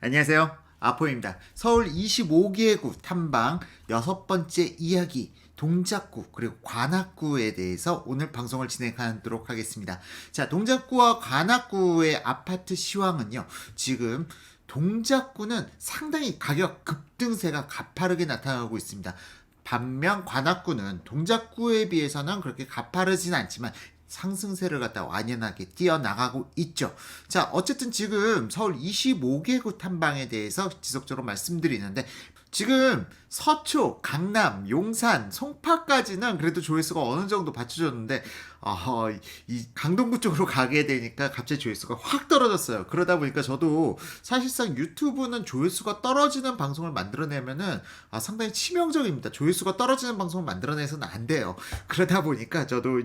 안녕하세요. 아포입니다. 서울 25개구 탐방 6번째 이야기 동작구 그리고 관악구에 대해서 오늘 방송을 진행하도록 하겠습니다. 자, 동작구와 관악구의 아파트 시황은요. 지금 동작구는 상당히 가격 급등세가 가파르게 나타나고 있습니다. 반면 관악구는 동작구에 비해서는 그렇게 가파르진 않지만 상승세를 갖다 완연하게 뛰어나가고 있죠. 자, 어쨌든 지금 서울 25개구 탐방에 대해서 지속적으로 말씀드리는데 지금 서초, 강남, 용산, 송파까지는 그래도 조회수가 어느 정도 받쳐줬는데 이 강동구 쪽으로 가게 되니까 갑자기 조회수가 확 떨어졌어요. 그러다 보니까 저도 사실상 유튜브는 조회수가 떨어지는 방송을 만들어내면은 상당히 치명적입니다. 조회수가 떨어지는 방송을 만들어내서는 안 돼요. 그러다 보니까 저도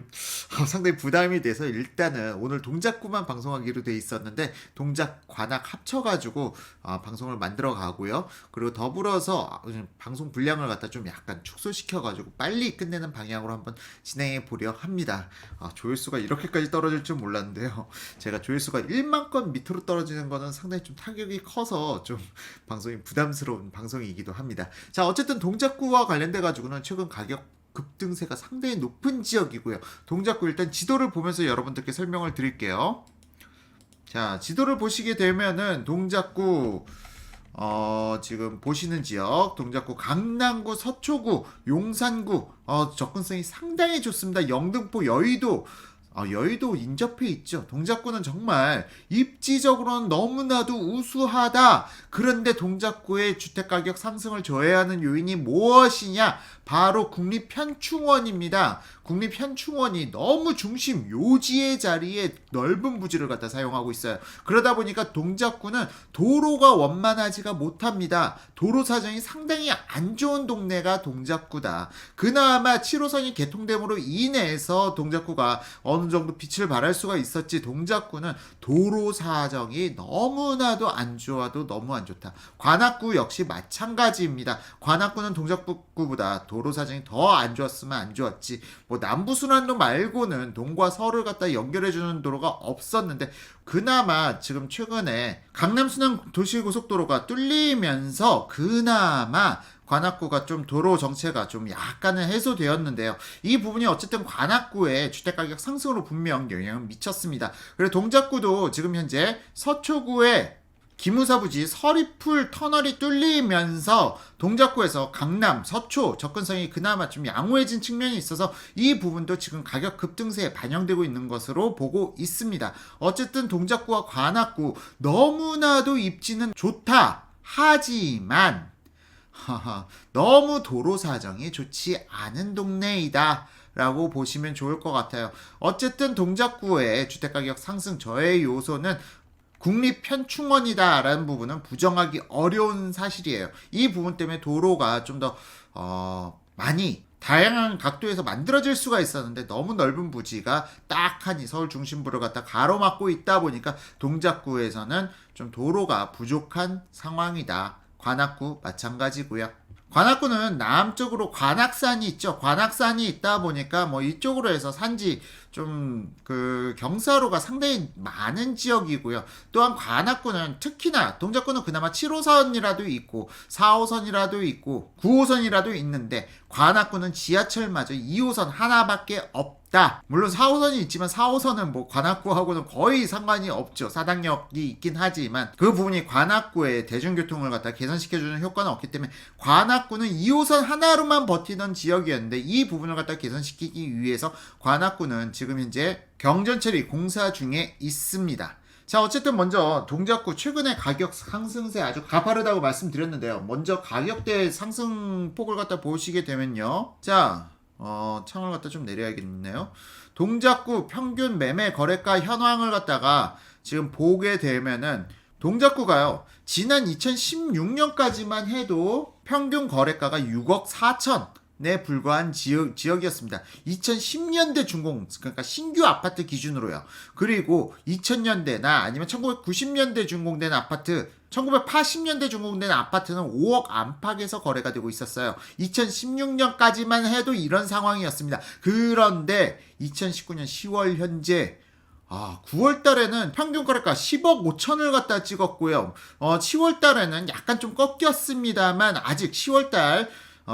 상당히 부담이 돼서 일단은 오늘 동작구만 방송하기로 돼 있었는데 동작 관악 합쳐가지고 방송을 만들어 가고요. 그리고 더불어서 방송 분량을 갖다 좀 약간 축소시켜가지고 빨리 끝내는 방향으로 한번 진행해 보려 합니다. 조회수가 이렇게까지 떨어질 줄 몰랐는데요. 제가 조회수가 1만 건 밑으로 떨어지는 거는 상당히 좀 타격이 커서 좀 방송이 부담스러운 방송이기도 합니다. 자, 어쨌든 동작구와 관련돼 가지고는 최근 가격 급등세가 상당히 높은 지역이고요. 동작구 일단 지도를 보면서 여러분들께 설명을 드릴게요. 자, 지도를 보시게 되면은 동작구 지금 보시는 지역 동작구 강남구 서초구 용산구 접근성이 상당히 좋습니다. 영등포 여의도 여의도 인접해 있죠. 동작구는 정말 입지적으로는 너무나도 우수하다. 그런데 동작구의 주택가격 상승을 저해하는 요인이 무엇이냐? 바로 국립현충원입니다. 국립현충원이 너무 중심 요지의 자리에 넓은 부지를 갖다 사용하고 있어요. 그러다 보니까 동작구는 도로가 원만하지가 못합니다. 도로 사정이 상당히 안 좋은 동네가 동작구다. 그나마 7호선이 개통됨으로 인해서 동작구가 어느 정도 빛을 발할 수가 있었지, 동작구는 도로 사정이 너무나도 안 좋아도 너무 안 좋다. 관악구 역시 마찬가지입니다. 관악구는 동작구보다 도로 사정이 더 안 좋았으면 안 좋았지. 뭐 남부순환로 말고는 동과 서를 갖다 연결해주는 도로가 없었는데 그나마 지금 최근에 강남순환 도시고속도로가 뚫리면서 그나마 관악구가 좀 도로 정체가 좀 약간은 해소되었는데요. 이 부분이 어쨌든 관악구의 주택가격 상승으로 분명 영향을 미쳤습니다. 그리고 동작구도 지금 현재 서초구의 기무사 부지 서리풀 터널이 뚫리면서 동작구에서 강남, 서초 접근성이 그나마 좀 양호해진 측면이 있어서 이 부분도 지금 가격 급등세에 반영되고 있는 것으로 보고 있습니다. 어쨌든 동작구와 관악구 너무나도 입지는 좋다. 하지만 너무 도로 사정이 좋지 않은 동네이다 라고 보시면 좋을 것 같아요. 어쨌든 동작구의 주택가격 상승 저해 요소는 국립현충원이다라는 부분은 부정하기 어려운 사실이에요. 이 부분 때문에 도로가 좀 더 많이 다양한 각도에서 만들어질 수가 있었는데 너무 넓은 부지가 딱하니 서울 중심부를 갖다 가로막고 있다 보니까 동작구에서는 좀 도로가 부족한 상황이다. 관악구 마찬가지고요. 관악구는 남쪽으로 관악산이 있죠. 관악산이 있다 보니까 뭐 이쪽으로 해서 산지 좀 그 경사로가 상당히 많은 지역이고요. 또한 관악구는 특히나 동작구는 그나마 7호선이라도 있고 4호선이라도 있고 9호선이라도 있는데 관악구는 지하철마저 2호선 하나밖에 없다. 물론 4호선이 있지만 4호선은 뭐 관악구하고는 거의 상관이 없죠. 사당역이 있긴 하지만 그 부분이 관악구의 대중교통을 갖다 개선시켜주는 효과는 없기 때문에 관악구는 2호선 하나로만 버티던 지역이었는데 이 부분을 갖다 개선시키기 위해서 관악구는 지금 현재 경전처리 공사 중에 있습니다. 자, 어쨌든 먼저 동작구 최근에 가격 상승세 아주 가파르다고 말씀드렸는데요. 먼저 가격대 상승폭을 갖다 보시게 되면요. 자, 창을 갖다 좀 내려야겠네요. 동작구 평균 매매 거래가 현황을 갖다가 지금 보게 되면은 동작구가요. 지난 2016년까지만 해도 평균 거래가가 6억 4천에 불과한 지역이었습니다. 2010년대 준공, 그러니까 신규 아파트 기준으로요. 그리고 2000년대나 아니면 1990년대 준공된 아파트, 1980년대 준공된 아파트는 5억 안팎에서 거래가 되고 있었어요. 2016년까지만 해도 이런 상황이었습니다. 그런데 2019년 10월 현재 9월 달에는 평균 거래가 10억 5천을 갖다 찍었고요. 10월 달에는 약간 좀 꺾였습니다만 아직 10월 달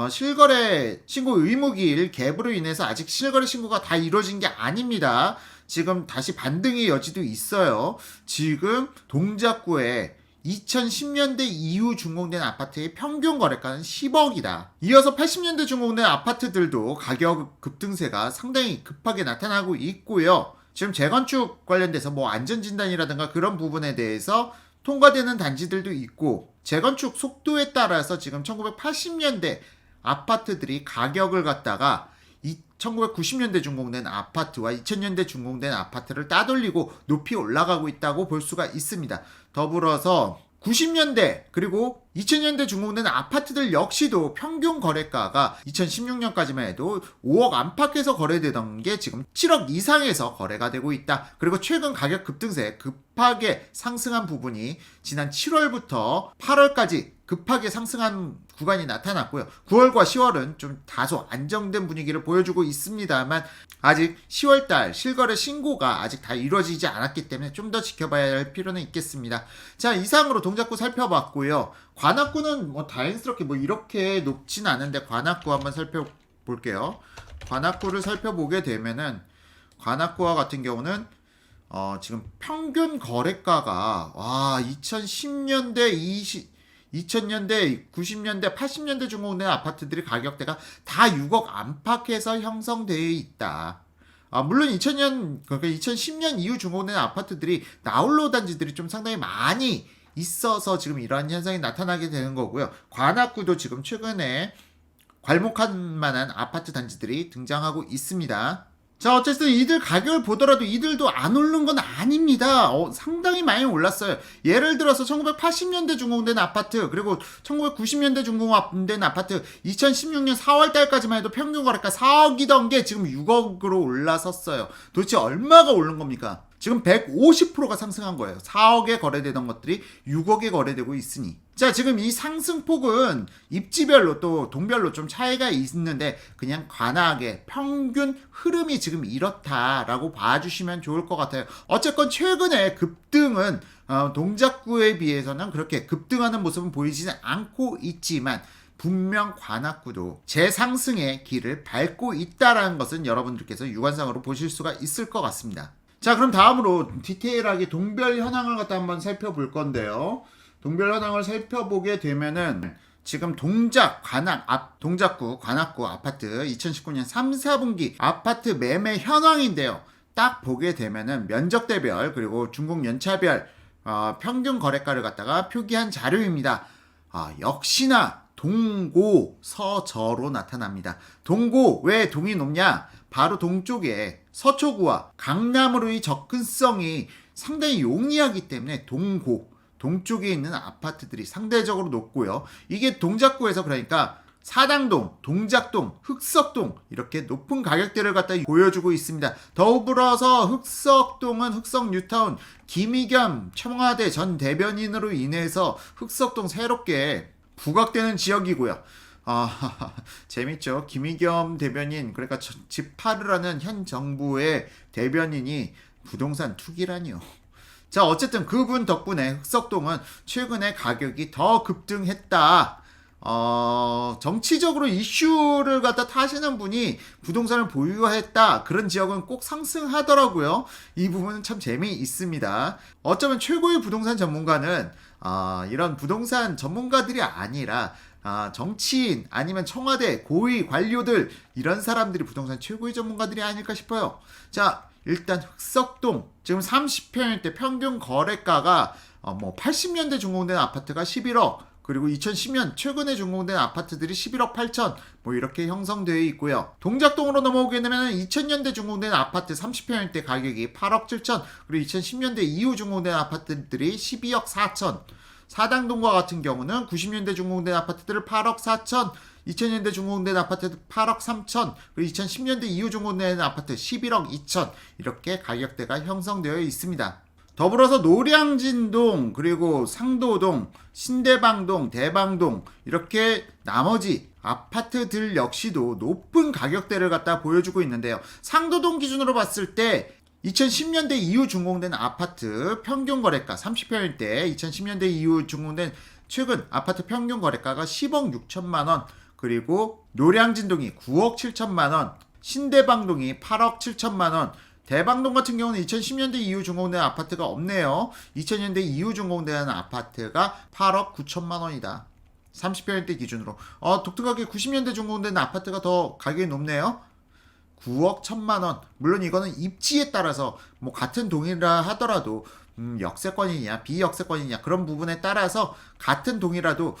실거래 신고 의무기일 갭으로 인해서 아직 실거래 신고가 다 이루어진 게 아닙니다. 지금 다시 반등의 여지도 있어요. 지금 동작구에 2010년대 이후 준공된 아파트의 평균 거래가는 10억이다. 이어서 80년대 준공된 아파트들도 가격 급등세가 상당히 급하게 나타나고 있고요. 지금 재건축 관련돼서 뭐 안전진단이라든가 그런 부분에 대해서 통과되는 단지들도 있고, 재건축 속도에 따라서 지금 1980년대 아파트들이 가격을 갖다가 1990년대 준공된 아파트와 2000년대 준공된 아파트를 따돌리고 높이 올라가고 있다고 볼 수가 있습니다. 더불어서 90년대 그리고 2000년대 준공된 아파트들 역시도 평균 거래가가 2016년까지만 해도 5억 안팎에서 거래되던 게 지금 7억 이상에서 거래가 되고 있다. 그리고 최근 가격 급등세 급하게 상승한 부분이 지난 7월부터 8월까지 급하게 상승한 구간이 나타났고요. 9월과 10월은 좀 다소 안정된 분위기를 보여주고 있습니다만 아직 10월달 실거래 신고가 아직 다 이루어지지 않았기 때문에 좀 더 지켜봐야 할 필요는 있겠습니다. 자, 이상으로 동작구 살펴봤고요. 관악구는 뭐 다행스럽게 뭐 이렇게 높진 않은데 관악구 한번 살펴볼게요. 관악구를 살펴보게 되면은 관악구와 같은 경우는 지금 평균 거래가가 2010년대 2000년대, 90년대, 80년대 준공된 아파트들이 가격대가 다 6억 안팎에서 형성되어 있다. 물론 2000년, 그러니까 2010년 이후 준공된 아파트들이 나홀로 단지들이 좀 상당히 많이 있어서 지금 이러한 현상이 나타나게 되는 거고요. 관악구도 지금 최근에 괄목할 만한 아파트 단지들이 등장하고 있습니다. 자, 어쨌든 이들 가격을 보더라도 이들도 안 오른 건 아닙니다. 상당히 많이 올랐어요. 예를 들어서 1980년대 준공된 아파트, 그리고 1990년대 준공된 아파트 2016년 4월 달까지만 해도 평균 거래가 4억이던 게 지금 6억으로 올라섰어요. 도대체 얼마가 오른 겁니까? 지금 150%가 상승한 거예요. 4억에 거래되던 것들이 6억에 거래되고 있으니. 자, 지금 이 상승폭은 입지별로 또 동별로 좀 차이가 있는데 그냥 관악의 평균 흐름이 지금 이렇다라고 봐주시면 좋을 것 같아요. 어쨌건 최근에 급등은 동작구에 비해서는 그렇게 급등하는 모습은 보이지는 않고 있지만 분명 관악구도 재상승의 길을 밟고 있다는 것은 여러분들께서 육안상으로 보실 수가 있을 것 같습니다. 자, 그럼 다음으로 디테일하게 동별 현황을 갖다 한번 살펴볼 건데요. 동별 현황을 살펴보게 되면은 지금 동작구, 관악구 아파트 2019년 3, 4분기 아파트 매매 현황인데요. 딱 보게 되면은 면적대별 그리고 준공 연차별 평균 거래가를 갖다가 표기한 자료입니다. 역시나 동고 서저로 나타납니다. 동고, 왜 동이 높냐? 바로 동쪽에 서초구와 강남으로의 접근성이 상당히 용이하기 때문에 동쪽에 있는 아파트들이 상대적으로 높고요. 이게 동작구에서 그러니까 사당동, 동작동, 흑석동 이렇게 높은 가격대를 갖다 보여주고 있습니다. 더불어서 흑석동은 흑석뉴타운 김의겸 청와대 전 대변인으로 인해서 흑석동 새롭게 부각되는 지역이고요. 재밌죠. 김의겸 대변인, 그러니까 집 팔으라는 현 정부의 대변인이 부동산 투기라니요. 자, 어쨌든 그분 덕분에 흑석동은 최근에 가격이 더 급등했다. 정치적으로 이슈를 갖다 타시는 분이 부동산을 보유했다. 그런 지역은 꼭 상승하더라고요. 이 부분은 참 재미있습니다. 어쩌면 최고의 부동산 전문가는 이런 부동산 전문가들이 아니라 정치인 아니면 청와대 고위 관료들, 이런 사람들이 부동산 최고의 전문가들이 아닐까 싶어요. 자, 일단 흑석동 지금 30평일 때 평균 거래가가 80년대 준공된 아파트가 11억, 그리고 2010년 최근에 준공된 아파트들이 11억 8천 이렇게 형성되어 있고요. 동작동으로 넘어오게 되면 2000년대 준공된 아파트 30평일 때 가격이 8억 7천, 그리고 2010년대 이후 준공된 아파트들이 12억 4천. 사당동과 같은 경우는 90년대 준공된 아파트들을 8억 4천, 2000년대 준공된 아파트 8억 3천, 그리고 2010년대 이후 준공된 아파트 11억 2천, 이렇게 가격대가 형성되어 있습니다. 더불어서 노량진동, 그리고 상도동, 신대방동, 대방동 이렇게 나머지 아파트들 역시도 높은 가격대를 갖다 보여주고 있는데요. 상도동 기준으로 봤을 때 2010년대 이후 준공된 아파트 평균 거래가 30평일 때 2010년대 이후 준공된 최근 아파트 평균 거래가가 10억 6천만 원, 그리고 노량진동이 9억 7천만 원, 신대방동이 8억 7천만 원, 대방동 같은 경우는 2010년대 이후 준공된 아파트가 없네요. 2000년대 이후 준공된 아파트가 8억 9천만 원이다. 30평일 때 기준으로. 독특하게 90년대 준공된 아파트가 더 가격이 높네요. 9억 1천만 원. 물론 이거는 입지에 따라서 뭐 같은 동이라 하더라도 역세권이냐 비역세권이냐 그런 부분에 따라서 같은 동이라도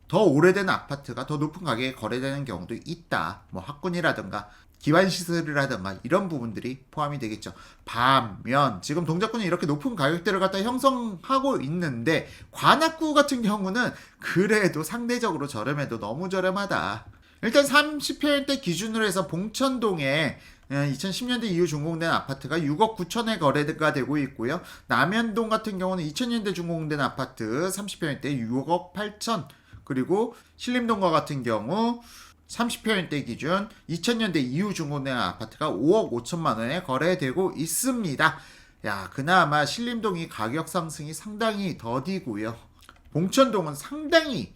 더 오래된 아파트가 더 높은 가격에 거래되는 경우도 있다. 뭐 학군이라든가 기반시설이라든가 이런 부분들이 포함이 되겠죠. 반면 지금 동작구는 이렇게 높은 가격대를 갖다 형성하고 있는데 관악구 같은 경우는 그래도 상대적으로 저렴해도 너무 저렴하다. 일단 30평대 기준으로 해서 봉천동에 2010년대 이후 준공된 아파트가 6억 9천에 거래가 되고 있고요. 남현동 같은 경우는 2000년대 준공된 아파트 30평대 6억 8천, 그리고 신림동과 같은 경우 30평대 기준 2000년대 이후 준공된 아파트가 5억 5천만 원에 거래되고 있습니다. 야, 그나마 신림동이 가격 상승이 상당히 더디고요. 봉천동은 상당히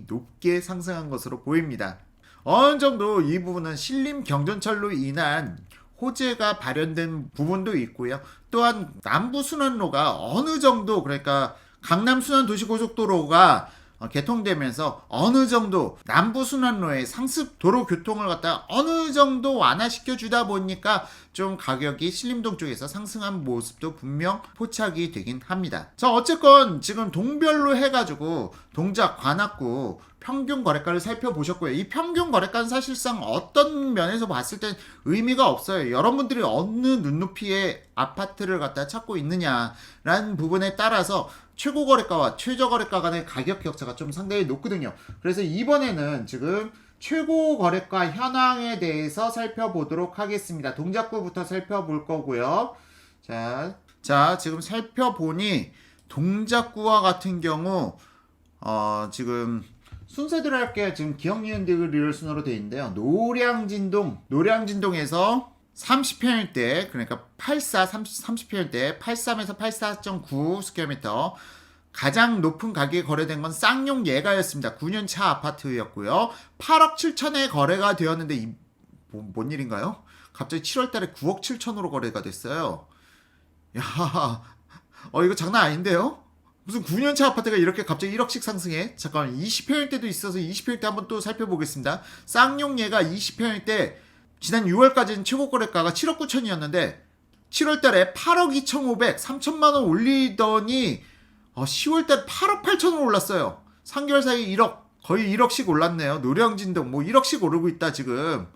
높게 상승한 것으로 보입니다. 어느 정도 이 부분은 신림 경전철로 인한 호재가 발현된 부분도 있고요. 또한 남부순환로가 어느 정도, 그러니까 강남순환도시고속도로가 개통되면서 어느 정도 남부순환로의 상습 도로 교통을 갖다 어느 정도 완화시켜 주다 보니까 좀 가격이 신림동 쪽에서 상승한 모습도 분명 포착이 되긴 합니다. 자, 어쨌건 지금 동별로 해가지고 동작, 관악구 평균 거래가를 살펴보셨고요. 이 평균 거래가는 사실상 어떤 면에서 봤을 땐 의미가 없어요. 여러분들이 어느 눈높이의 아파트를 갖다 찾고 있느냐라는 부분에 따라서 최고 거래가와 최저 거래가 간의 가격 격차가 좀 상당히 높거든요. 그래서 이번에는 지금 최고 거래가 현황에 대해서 살펴보도록 하겠습니다. 동작구부터 살펴볼 거고요. 자, 지금 살펴보니 동작구와 같은 경우 지금 순서대로 할게요. 지금 기억, 니은, 리을 순으로 되어 있는데요. 노량진동에서 30평일 때, 그러니까 30평일 때 83에서 84.9 스퀘어미터, 가장 높은 가격에 거래된 건 쌍용 예가였습니다. 9년차 아파트였고요. 8억 7천에 거래가 되었는데 뭔 일인가요? 갑자기 7월 달에 9억 7천으로 거래가 됐어요. 야, 이거 장난 아닌데요? 무슨 9년차 아파트가 이렇게 갑자기 1억씩 상승해? 잠깐만, 20평일 때도 있어서 20평일 때 한번 또 살펴보겠습니다. 쌍용 예가 20평일 때 지난 6월까지는 최고 거래가가 7억 9천이었는데 7월 달에 8억 2,500, 3천만 원 올리더니 10월 달에 8억 8천으로 올랐어요. 3개월 사이에 1억, 거의 1억씩 올랐네요. 노량진동 뭐 1억씩 오르고 있다 지금.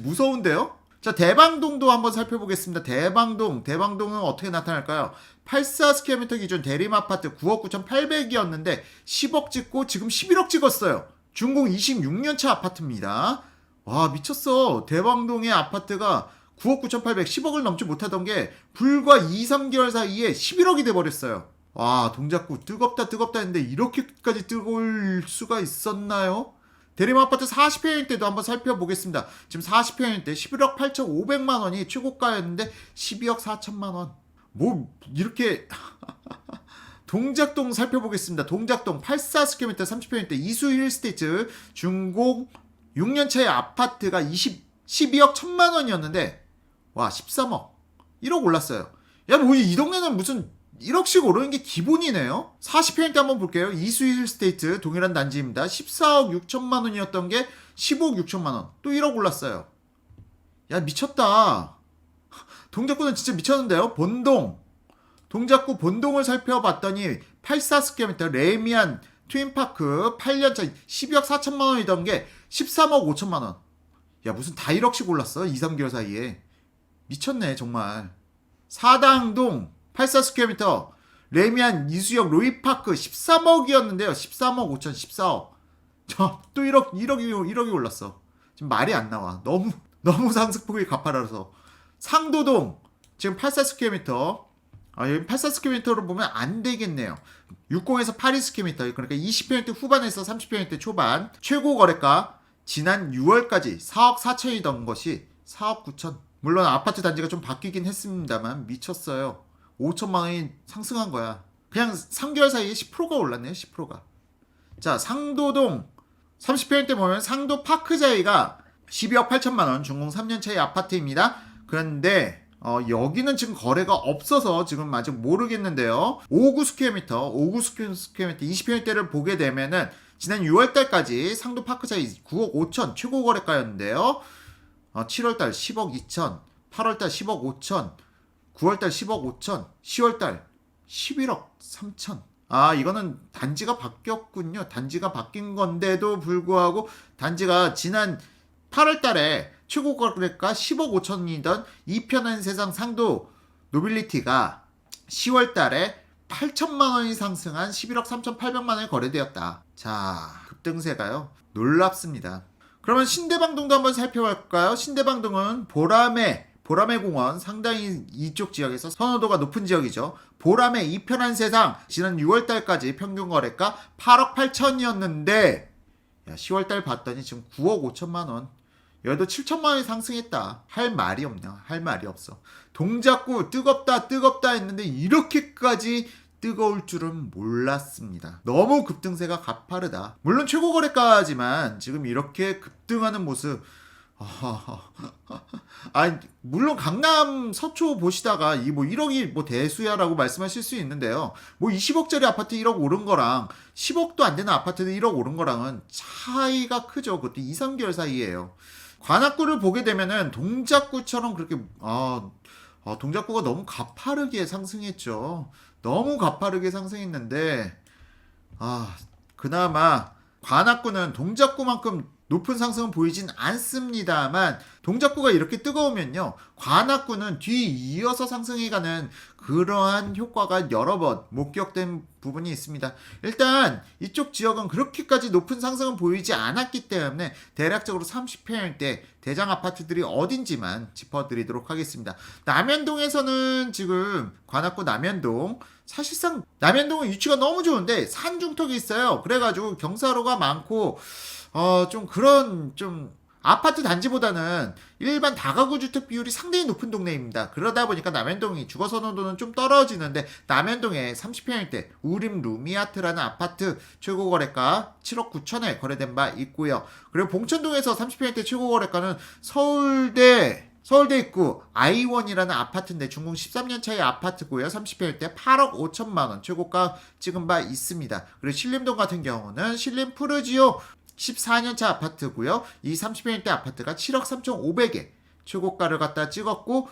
무서운데요? 자, 대방동도 한번 살펴보겠습니다. 대방동은 어떻게 나타날까요? 84스퀘어미터 기준 대림아파트 9억 9,800이었는데 10억 찍고 지금 11억 찍었어요. 준공 26년차 아파트입니다. 와, 미쳤어. 대방동의 아파트가 9억 9,800, 10억을 넘지 못하던 게 불과 2, 3개월 사이에 11억이 돼버렸어요. 와, 동작구 뜨겁다 했는데 이렇게까지 뜨거울 수가 있었나요? 대림아파트 40평일 때도 한번 살펴보겠습니다. 지금 40평일 때 11억 8,500만 원이 최고가였는데 12억 4천만 원. 뭐 이렇게 동작동 살펴보겠습니다. 동작동 84스퀘어미터 30평일 때 이수 힐스테이트 준공 6년차의 아파트가 12억 1천만 원이었는데 와, 13억 1억 올랐어요. 야, 뭐 이 동네는 무슨 1억씩 오르는 게 기본이네요. 40평일 때 한번 볼게요. 이수 힐스테이트 동일한 단지입니다. 14억 6천만 원이었던 게 15억 6천만 원. 또 1억 올랐어요. 야, 미쳤다. 동작구는 진짜 미쳤는데요. 동작구 본동을 살펴봤더니 84스퀘어미터 레미안 트윈파크 8년차 12억 4천만 원이던 게 13억 5천만 원. 야, 무슨 다 1억씩 올랐어. 2, 3개월 사이에. 미쳤네 정말. 사당동 84스퀘어미터 레미안 이수역 로이파크 13억이었는데요. 13억 5천 14억. 또 1억이 올랐어. 지금 말이 안 나와. 너무 상승폭이 가파라서. 상도동 지금 84스퀘어미터. 여기 84스퀘어미터로 보면 안 되겠네요. 60에서 82스퀘어미터, 그러니까 20평일 때 후반에서 30평일 때 초반 최고 거래가 지난 6월까지 4억 4천이던 것이 4억 9천. 물론 아파트 단지가 좀 바뀌긴 했습니다만 미쳤어요. 5천만 원이 상승한 거야. 그냥 3개월 사이에 10%가 올랐네요. 10%가. 자, 상도동 30평대 보면 상도 파크자이가 12억 8천만 원 중공 3년 차의 아파트입니다. 그런데 여기는 지금 거래가 없어서 지금 아직 모르겠는데요. 59 스퀘어미터, 59 스퀘어미터 20평대를 보게 되면은 지난 6월달까지 상도 파크자이 9억 5천 최고 거래가였는데요. 7월달 10억 2천, 8월달 10억 5천, 9월달 10억 5천, 10월달 11억 3천. 이거는 단지가 바뀌었군요. 단지가 바뀐 건데도 불구하고 단지가 지난 8월 달에 최고 거래가 10억 5천이던 이편한 세상 상도 노빌리티가 10월 달에 8천만 원이 상승한 11억 3,800만 원에 거래되었다. 자, 급등세가요. 놀랍습니다. 그러면 신대방동도 한번 살펴볼까요? 신대방동은 보라매 공원 상당히 이쪽 지역에서 선호도가 높은 지역이죠. 보라매 이편한 세상 지난 6월달까지 평균 거래가 8억 8천이었는데 10월달 봤더니 지금 9억 5천만 원. 여기도 7천만 원이 상승했다. 할 말이 없냐? 할 말이 없어. 동작구 뜨겁다 했는데 이렇게까지 뜨거울 줄은 몰랐습니다. 너무 급등세가 가파르다. 물론 최고 거래가지만 지금 이렇게 급등하는 모습 물론 강남 서초 보시다가 이 1억이 대수야라고 말씀하실 수 있는데요. 20억짜리 아파트 1억 오른 거랑 10억도 안 되는 아파트도 1억 오른 거랑은 차이가 크죠. 그것도 2, 3개월 사이에요. 관악구를 보게 되면은 동작구처럼 그렇게 동작구가 너무 가파르게 상승했죠. 너무 가파르게 상승했는데 그나마 관악구는 동작구만큼 높은 상승은 보이진 않습니다만 동작구가 이렇게 뜨거우면요 관악구는 뒤이어서 상승해가는 그러한 효과가 여러 번 목격된 부분이 있습니다. 일단 이쪽 지역은 그렇게까지 높은 상승은 보이지 않았기 때문에 대략적으로 30평대 대장 아파트들이 어딘지만 짚어드리도록 하겠습니다. 남현동에서는 지금 관악구 남현동 사실상 남현동은 위치가 너무 좋은데 산중턱이 있어요. 그래가지고 경사로가 많고 좀 아파트 단지보다는 일반 다가구 주택 비율이 상당히 높은 동네입니다. 그러다 보니까 남현동이 주거 선호도는 좀 떨어지는데 남현동에 30평대 우림 루미아트라는 아파트 최고 거래가 7억 9천에 거래된 바 있고요. 그리고 봉천동에서 30평대 최고 거래가는 서울대 입구 아이원이라는 아파트인데 준공 13년 차의 아파트고요. 30평대 8억 5천만 원 최고가 찍은 바 있습니다. 그리고 신림동 같은 경우는 신림 푸르지오 14년차 아파트고요. 이 30평대 아파트가 7억 3,500에 최고가를 갖다 찍었고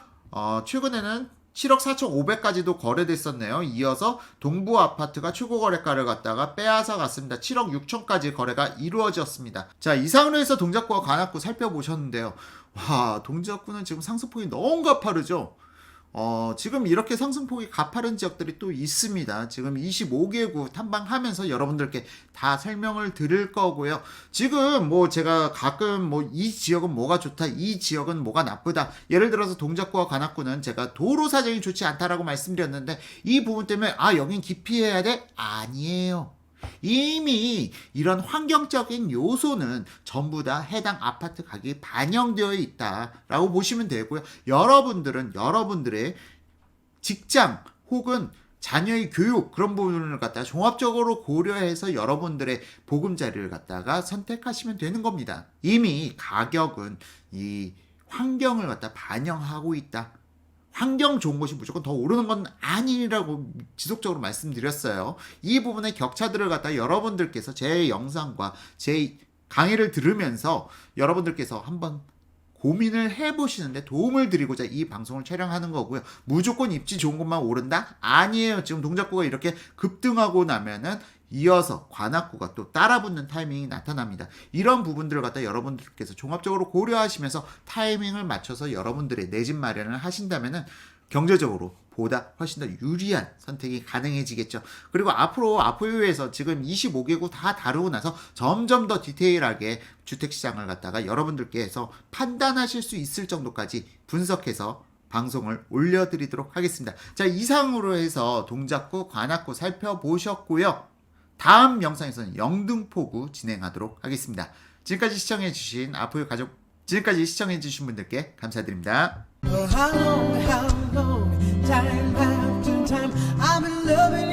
최근에는 7억 4,500까지도 거래됐었네요. 이어서 동부 아파트가 최고 거래가를 갖다가 빼앗아 갔습니다. 7억 6천까지 거래가 이루어졌습니다. 자, 이상으로 해서 동작구와 관악구 살펴보셨는데요. 동작구는 지금 상승폭이 너무 가파르죠. 지금 이렇게 상승폭이 가파른 지역들이 또 있습니다. 지금 25개구 탐방하면서 여러분들께 다 설명을 드릴 거고요. 지금 제가 가끔 이 지역은 뭐가 좋다, 이 지역은 뭐가 나쁘다. 예를 들어서 동작구와 관악구는 제가 도로 사정이 좋지 않다라고 말씀드렸는데 이 부분 때문에 여긴 기피해야 돼? 아니에요. 이미 이런 환경적인 요소는 전부 다 해당 아파트 가격에 반영되어 있다라고 보시면 되고요. 여러분들은 여러분들의 직장 혹은 자녀의 교육 그런 부분을 갖다가 종합적으로 고려해서 여러분들의 보금자리를 갖다가 선택하시면 되는 겁니다. 이미 가격은 이 환경을 갖다 반영하고 있다. 환경 좋은 곳이 무조건 더 오르는 건 아니라고 지속적으로 말씀드렸어요. 이 부분의 격차들을 갖다 여러분들께서 제 영상과 제 강의를 들으면서 여러분들께서 한번 고민을 해보시는데 도움을 드리고자 이 방송을 촬영하는 거고요. 무조건 입지 좋은 곳만 오른다? 아니에요. 지금 동작구가 이렇게 급등하고 나면은 이어서 관악구가 또 따라붙는 타이밍이 나타납니다. 이런 부분들을 갖다 여러분들께서 종합적으로 고려하시면서 타이밍을 맞춰서 여러분들의 내 집 마련을 하신다면은 경제적으로 보다 훨씬 더 유리한 선택이 가능해지겠죠. 그리고 앞으로 아포유에서 지금 25개국 다 다루고 나서 점점 더 디테일하게 주택시장을 갖다가 여러분들께서 판단하실 수 있을 정도까지 분석해서 방송을 올려드리도록 하겠습니다. 자, 이상으로 해서 동작구, 관악구 살펴보셨고요. 다음 영상에서는 영등포구 진행하도록 하겠습니다. 지금까지 시청해주신 아포유 가족, 지금까지 시청해주신 분들께 감사드립니다. how long, time after time, I've been loving